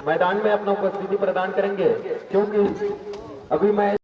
मैदान में अपना उपस्थिति प्रदान करेंगे, क्योंकि अभी मैं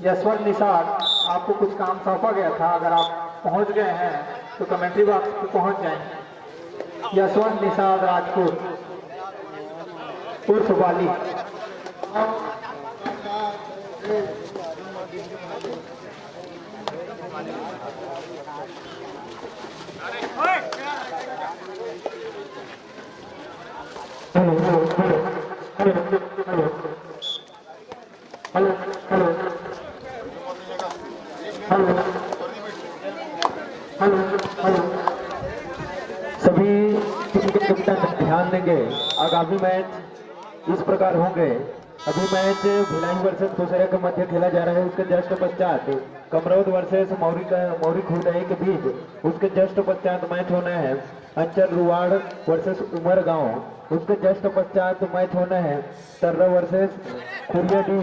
यशवंत निषाद आपको कुछ काम सौंपा गया था, अगर आप पहुंच गए हैं तो कमेंट्री बॉक्स पे पहुंच जाएं। यशवंत निषाद राजपूत उर्फ बाली। सभी कैप्टन ध्यान देंगे, आगामी मैच इस प्रकार होंगे। अभी मैच भिलाई वर्सेस खुसरा के मध्य खेला जा रहा है, उसके जस्ट पश्चात कमरौद वर्सेस मौरी खुर्दही के बीच उसके जस्ट पश्चात मैच होना है। अंचल रुवाड़ वर्सेस उमर गांव, उसके जस्ट पश्चात मैच होना है। तर्रा वर्सेस खुरियाडी,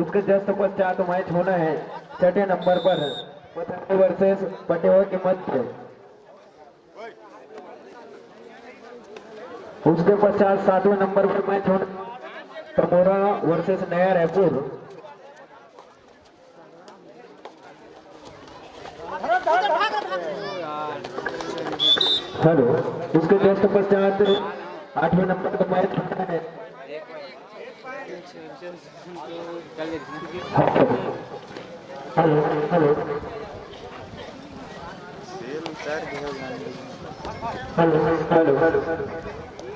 उसके जस्ट पश्चात मैच होना है। छठे नंबर पर पथरी वर्सेस पटेवा के मध्य, उसके पश्चात सातवें नंबर पर मैच होना तमोरा वर्सेस नया रायपुर। हेलो, उसके जस्ट पश्चात आठवें नंबर का मैच होना है। हेलो हेलो हेलो हेलो,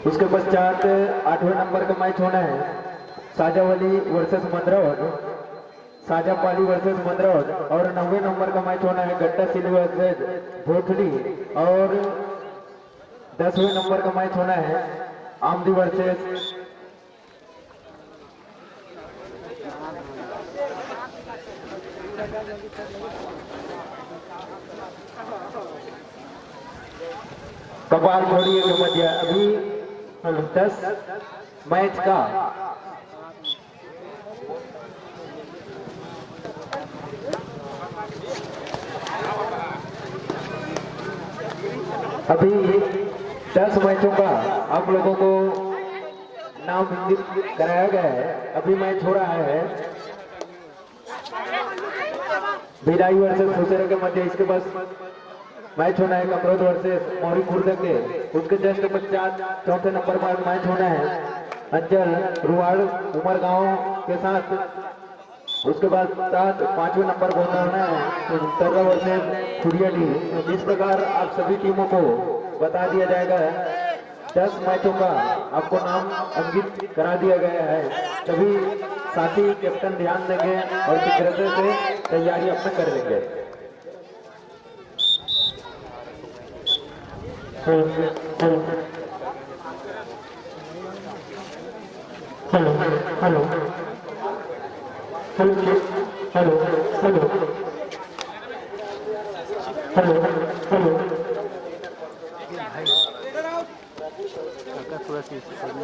उसके पश्चात आठवें नंबर का मैच होना है। साजावाली वर्सेस मंदरौद, साजापाली वर्सेस मंदरौद। और 9वें नंबर का मैच होना है गट्टा सिली वर्सेस भोथली। और 10वें नंबर का मैच होना है आमदी वर्सेस कपाल छोड़िए के मध्य। अभी 10 मैच का अभी 10 मैचों का आप लोगों को नाम इंगित कराया गया है। अभी मैच हो रहा है भिलाई वर्सेस खुसरा के मध्य, इसके पास मैच होना है कमरौद वर्सेस मौरी खुर्द के। उसके जस्ट पश्चात चौथे नंबर पर मैच होना है अंचल रुवाड़ उमर गांव के साथ। उसके बाद 5वें नंबर पर होना है तर्रा वर्सेस खुरियाडी। इस प्रकार आप सभी टीमों को बता दिया जाएगा। 10 मैचों का आपको नाम अंकित करा दिया गया है। सभी साथी कैप्टन ध्यान देंगे और शीघ्रता से तैयारी अपना कर लेंगे। Hello hello hello hello hello hello hello hello hello थोड़ा सी hello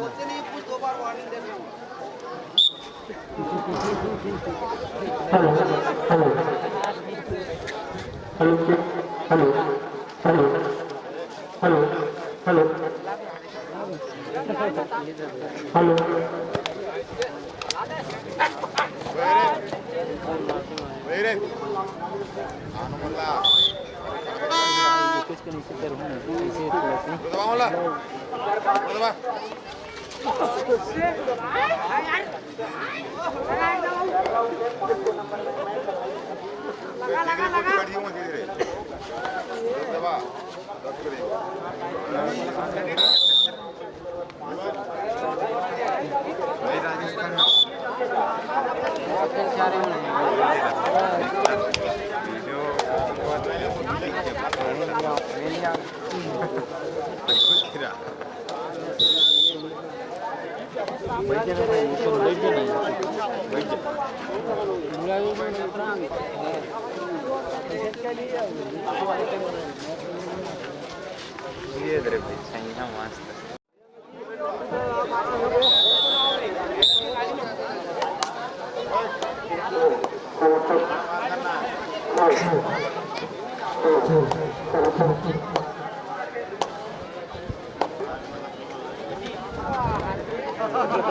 hello hello hello hello hello hello hello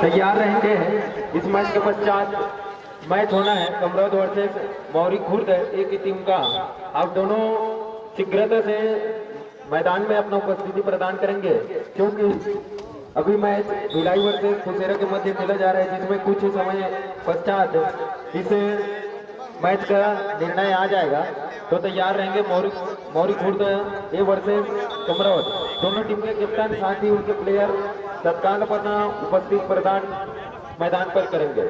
तैयार रहेंगे। इस मैच के पश्चात मैच होना है कमरौद वर्सेस मौरी खुर्द एक ही टीम का। आप दोनों शीघ्रता से मैदान में अपना उपस्थिति प्रदान करेंगे, क्योंकि अभी मैच भिलाई वर्सेस खुसेरा के मध्य खेला जा रहा है, जिसमें कुछ समय पश्चात इस मैच का निर्णय आ जाएगा। तो तैयार रहेंगे मौरी खुर्द ए वर्सेस कमरौद। दोनों टीम के कप्तान साथ ही उनके प्लेयर तत्काल अपना उपस्थित प्रदान मैदान पर करेंगे।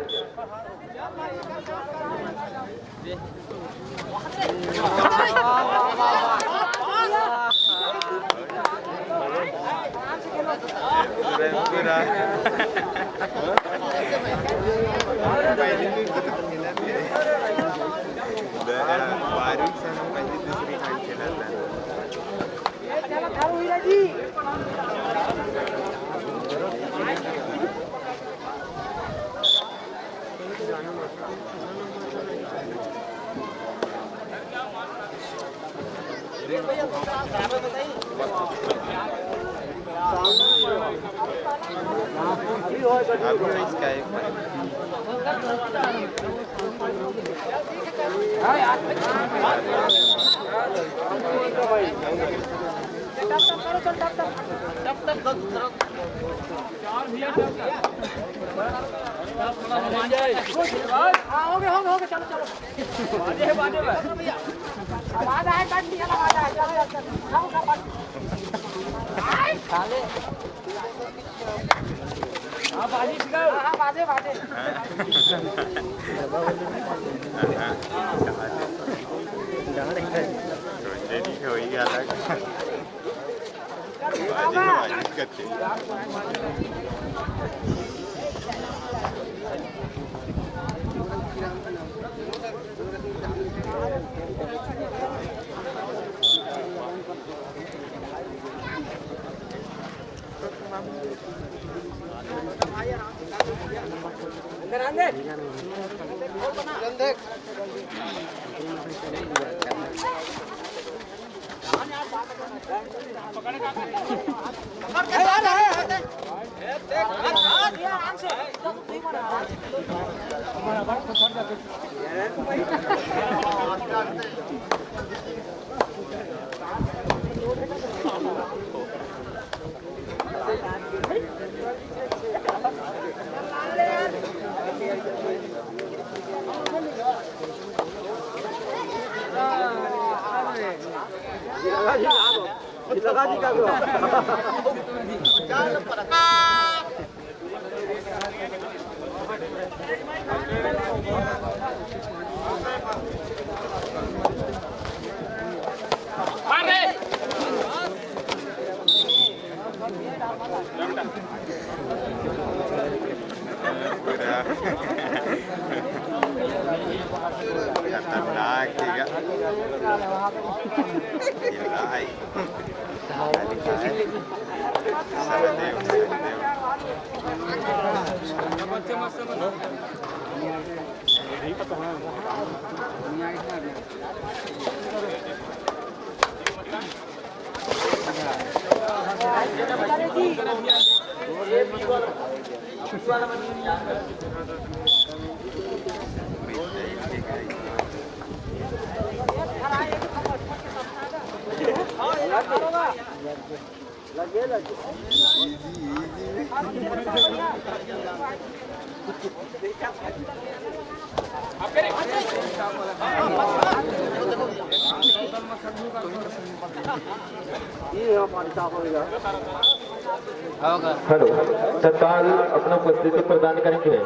हेलो, तत्काल अपना उपस्थिति प्रदान करेंगे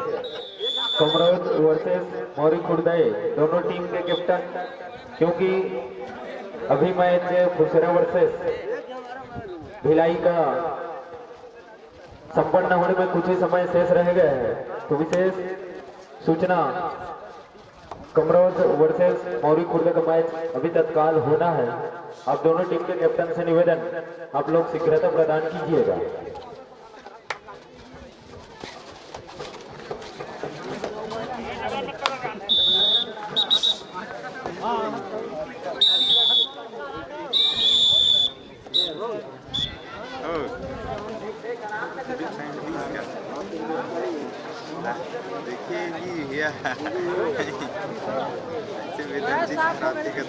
कमरोद वर्सेस मौरी खुर्दे दोनों टीम के कैप्टन, क्योंकि अभी मैच फुसेरा वर्सेस भिलाई का संपन्न होने में कुछ ही समय शेष रह गए हैं। तो विशेष सूचना, कमरोद वर्सेस मौरी खुर्द का मैच अभी तत्काल होना है। आप दोनों टीम के कैप्टन से निवेदन, आप लोग शीघ्रता प्रदान कीजिएगा। देखिए जी भैया ऐसे वेदन जी प्राप्ति करते हैं।